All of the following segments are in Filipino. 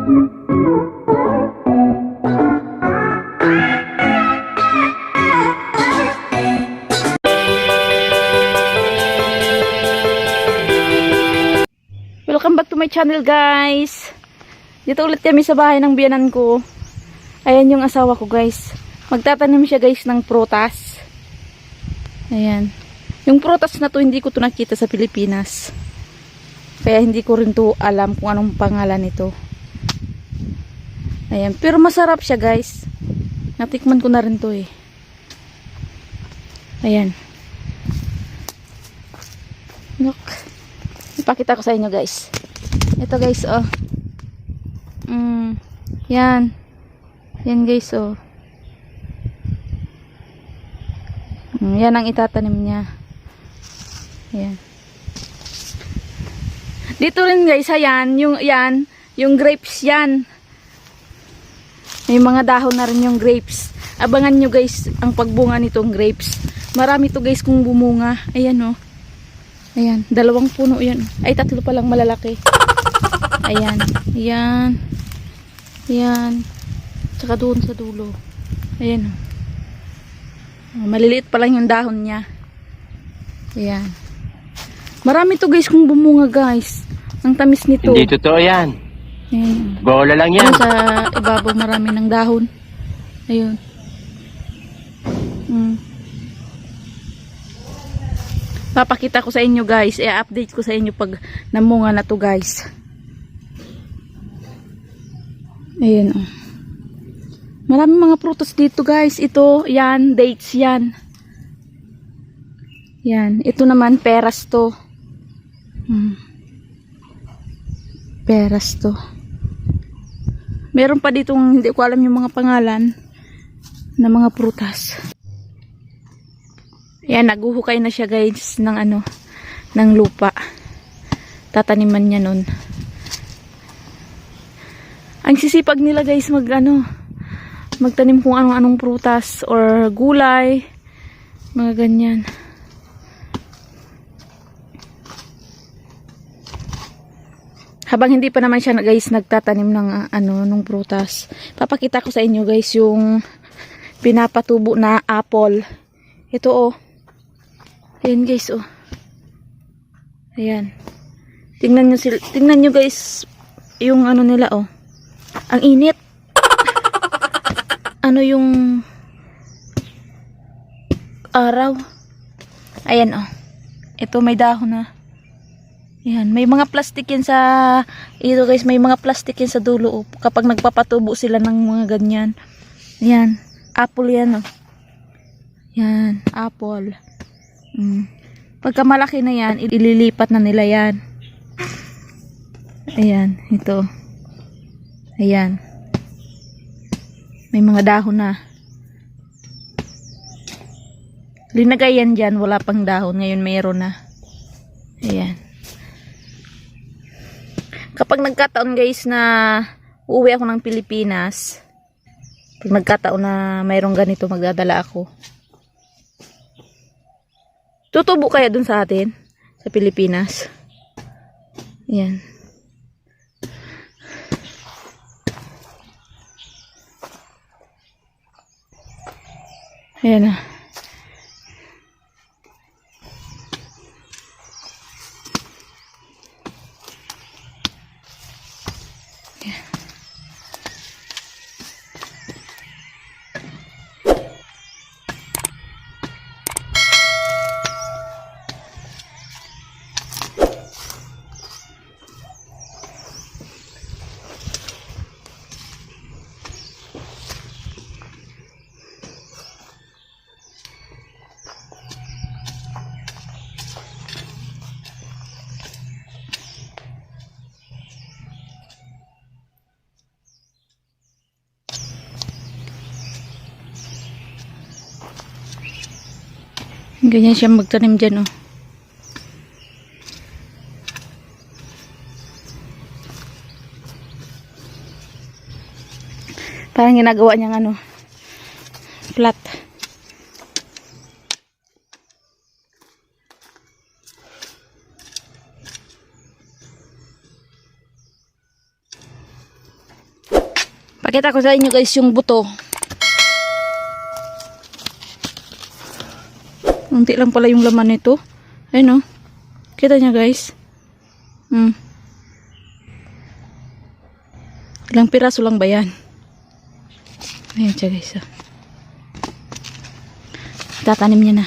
Welcome back to my channel, guys. Dito ulit kami sa bahay ng biyanan ko. Ayan yung asawa ko, guys. Magtatanim siya, guys, ng prutas. Ayan. Yung prutas na to, hindi ko to nakita sa Pilipinas. Kaya hindi ko rin to alam kung anong pangalan nito. Ayan. Pero masarap siya, guys. Natikman ko na rin to eh. Ayan. Look. Ipakita ko sa inyo, guys. Ito, guys, oh. Yan. Yan, guys, oh. Yan ang itatanim niya. Yan. Dito rin, guys, ayan, yung grapes yan. May mga dahon na rin yung grapes. Abangan nyo, guys, ang pagbunga nitong grapes. Marami to, guys, kung bumunga. Ayan, oh. Ayan, 2 puno yan. Ay, 3 pa lang malalaki. Ayan, ayan. Ayan. Tsaka doon sa dulo. Ayan. Maliliit pa lang yung dahon niya. Ayan. Marami to, guys, kung bumunga, guys. Ang tamis nito. Hindi totoo yan. Ayan. Bola lang yan. Sa ibabaw marami ng dahon. Ayun. Papakita ko sa inyo, guys. I-update ko sa inyo pag namunga na to, guys. Ayan, oh. Maraming mga prutas dito, guys. Ito, yan, dates yan. Yan, ito naman, peras to. Peras to. Meron pa ditong, hindi ko alam yung mga pangalan na mga prutas. Yan, naguhukay na siya, guys, ng ano, ng lupa. Tataniman niya nun. Ang sisipag nila, guys, magtanim kung anong prutas or gulay, mga ganyan. Habang hindi pa naman siya, guys, nagtatanim ng nung prutas. Papakita ko sa inyo, guys, yung pinapatubo na apple. Ito, oh. Ayan, guys, oh. Ayan. Tingnan nyo, guys, yung ano nila, oh. Ang init. Ano yung araw. Ayan, oh. Ito, may dahon na. Ayan, may mga plastic yan sa ito, guys, may mga plastic yan sa dulo, oh. Kapag nagpapatubo sila ng mga ganyan. Ayan, apple yan, oh. Yan, apple. Pagka malaki na yan, ililipat na nila yan. Ayan, ito. Ayan. May mga dahon na. Linagay yan dyan, wala pang dahon. Ngayon mayroon na. Ayan. Kapag nagkataon, guys, na uuwi ako ng Pilipinas, pag nagkataon na mayroong ganito, magdadala ako. Tutubo kaya dun sa atin? Sa Pilipinas? Ayan. Ayan na. Ganyan siya magtanim dyan, oh. Parang ginagawa niyang flat. Pakita ko sa inyo guys yung buto. Unti lang pala yung laman nito. Ayun, oh. Kita niya guys. Ilang piraso lang ba yan? Ayan siya guys. Oh. Tatanim niya na.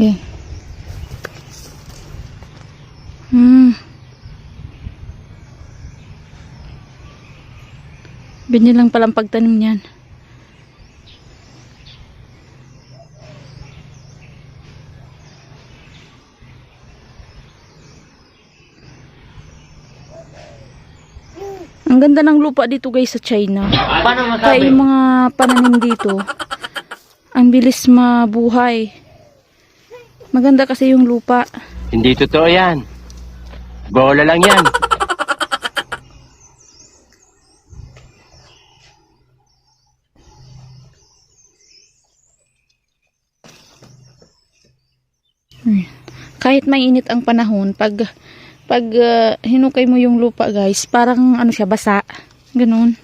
Ayan. Ganyan lang palang pagtanim niyan. Ang ganda ng lupa dito guys sa China. Kaya yung mga pananim dito, ang bilis mabuhay. Maganda kasi yung lupa. Hindi totoo yan. Bola lang yan. Kahit mainit ang panahon, pag hinukay mo yung lupa guys, parang ano siya, basa. Ganun.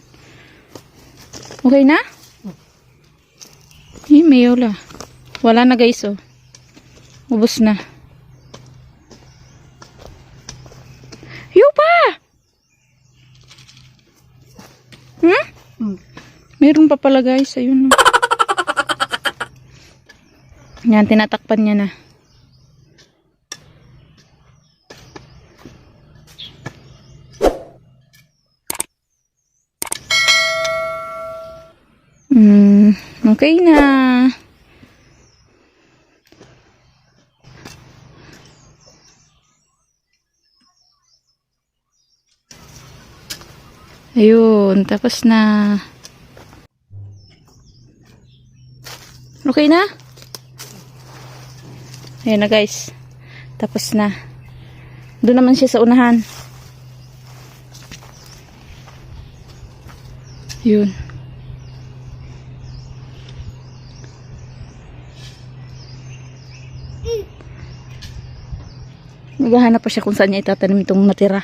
Okay na? May wala. Wala na guys, oh. Ubos na. Yupa! Meron pa pala guys, ayun. Yan, tinatakpan niya na. Okay na. Ayun, tapos na. Okay na? Ayun na guys. Tapos na. Doon naman siya sa unahan. Yun. Naghahanap pa siya kung saan niya itatanim itong natira.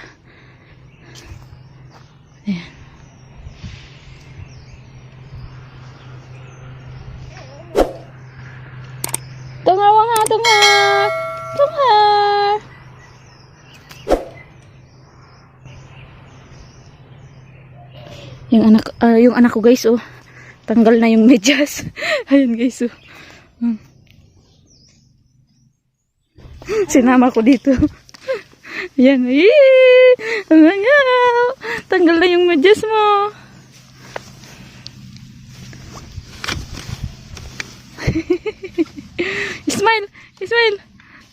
Ayan. Tunga, wanga, tunga! Tunga! Yung anak ko guys, oh. Tanggal na yung medyas. Ayun guys, oh. Sinama ko dito. Yan. Tanggal na yung medyas mo. Smile. Smile.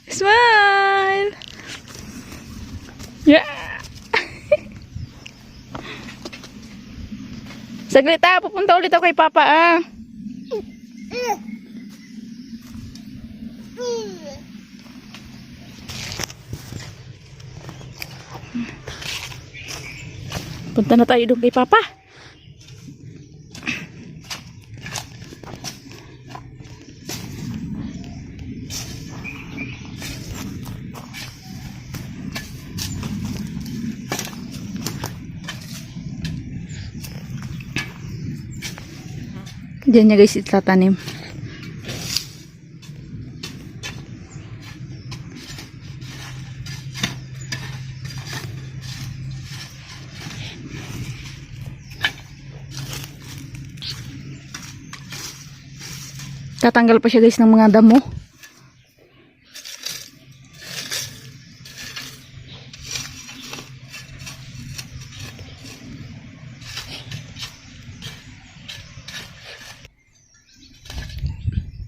Smile. Yeah. Saglit ah. Pupunta ulit ako kay Papa ah. Punta na tayo doon kay Papa. Diyan niya guys itatanim. Tatanggal pa siya guys ng mga damo.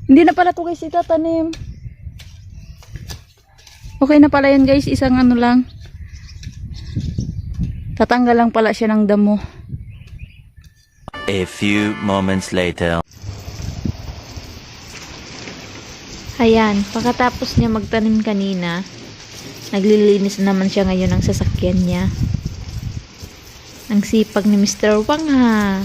Hindi na pala to guys itatanim. Okay na pala yan guys, isang ano lang. Tatanggal lang pala siya ng damo. A few moments later. Ayan, pagkatapos niya magtanim kanina, naglilinis naman siya ngayon ng sasakyan niya. Ang sipag ni Mr. Wang ha.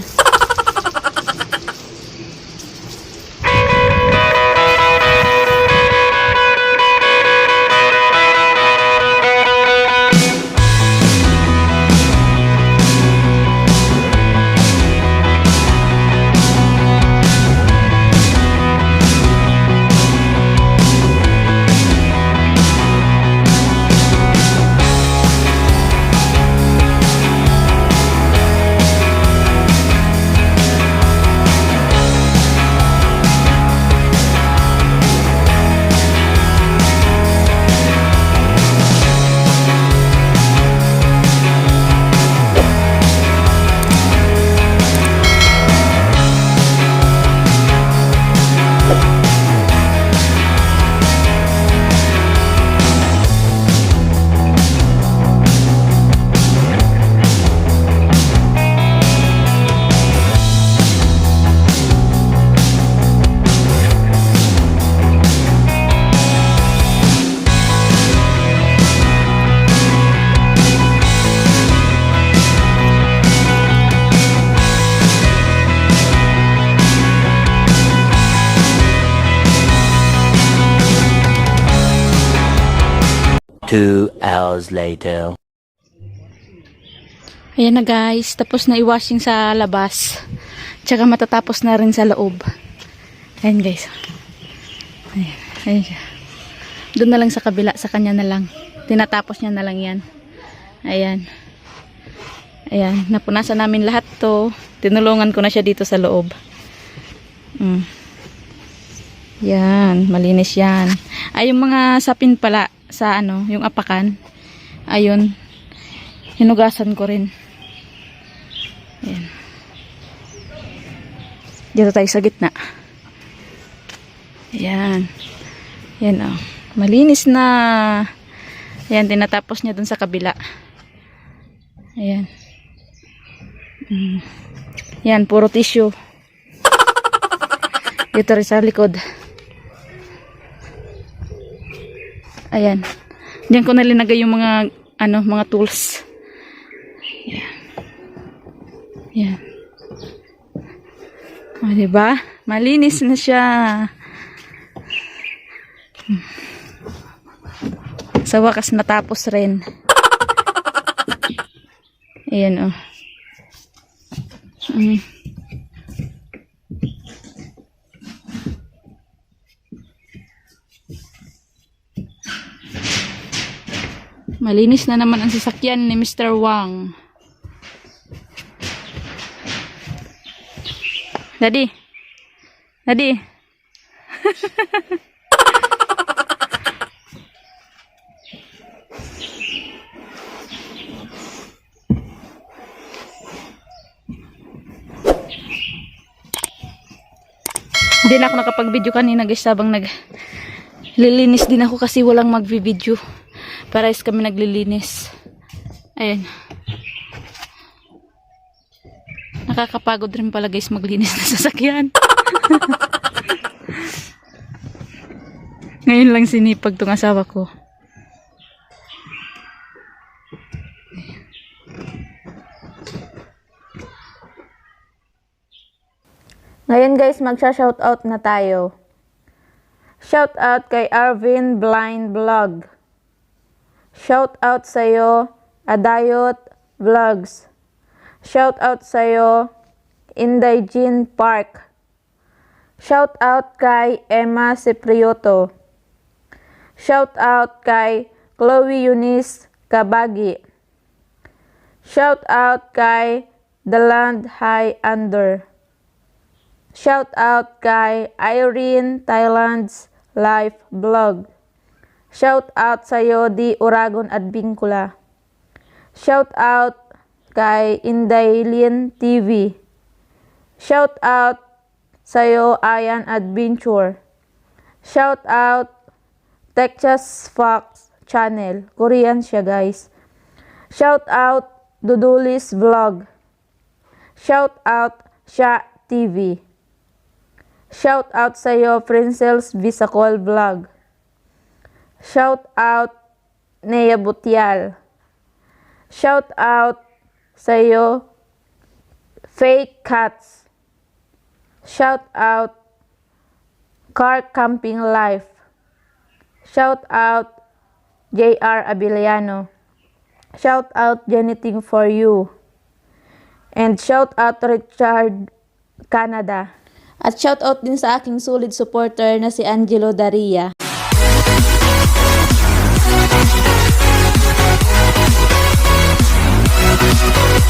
2 hours later. Ayan na guys, tapos na i-washing sa labas. Tsaka matatapos na rin sa loob. Ayan guys. Ayan, ayan siya. Doon na lang sa kabila, sa kanya na lang. Tinatapos niya na lang yan. Ayan. Ayan, napunasan namin lahat to. Tinulungan ko na siya dito sa loob. Yan, malinis yan. Ay, yung mga sapin pala sa ano, yung apakan. Ayun. Hinugasan ko rin. Ayan. Dito tayo sa gitna. Ayan. Ayan oh. Malinis na. Ayan, tinatapos niya dun sa kabila. Ayan. Ayan, puro tissue. Dito rin sa likod. Ayan. Diyan ko nalinagay yung mga ano, mga tools. Ayan. Ayan. O, diba? Malinis na siya. Sa wakas natapos rin. Ayan o. Malinis na naman ang sasakyan ni Mr. Wang. Daddy. Daddy. Hindi na ako nakapag-video kanina guys, habang naglilinis din ako kasi walang mag-video. Parehas kami naglilinis. Ayan. Nakakapagod rin pala guys maglinis na sasakyan. Ngayon lang sinipag tong asawa ko. Ngayon guys, magsha-shoutout na tayo. Shoutout kay Arvin Blind Vlog. Shoutout sa'yo, Adayot Vlogs. Shoutout sa'yo, Inday Jean Park. Shoutout kay Emma Ciprioto. Shoutout kay Chloe Eunice Kabagi. Shoutout kay The Land High Under. Shoutout kay Irene Thailand's Life Vlog. Shoutout sa'yo, Di Uragon Advincula. Shoutout kay Indaylin TV. Shoutout sa'yo, Ayan Adventure. Shoutout Texas Fox Channel. Korean siya guys. Shoutout Dudulis Vlog. Shoutout Sha TV. Shoutout sa'yo, Princess Visacol Vlog. Shoutout Nea Butial. Shoutout sa'yo, Fake Cats. Shoutout Car Camping Life. Shoutout JR Abiliano. Shoutout Janiting for You. And shoutout Richard Canada. At shoutout din sa aking solid supporter na si Angelo Daria.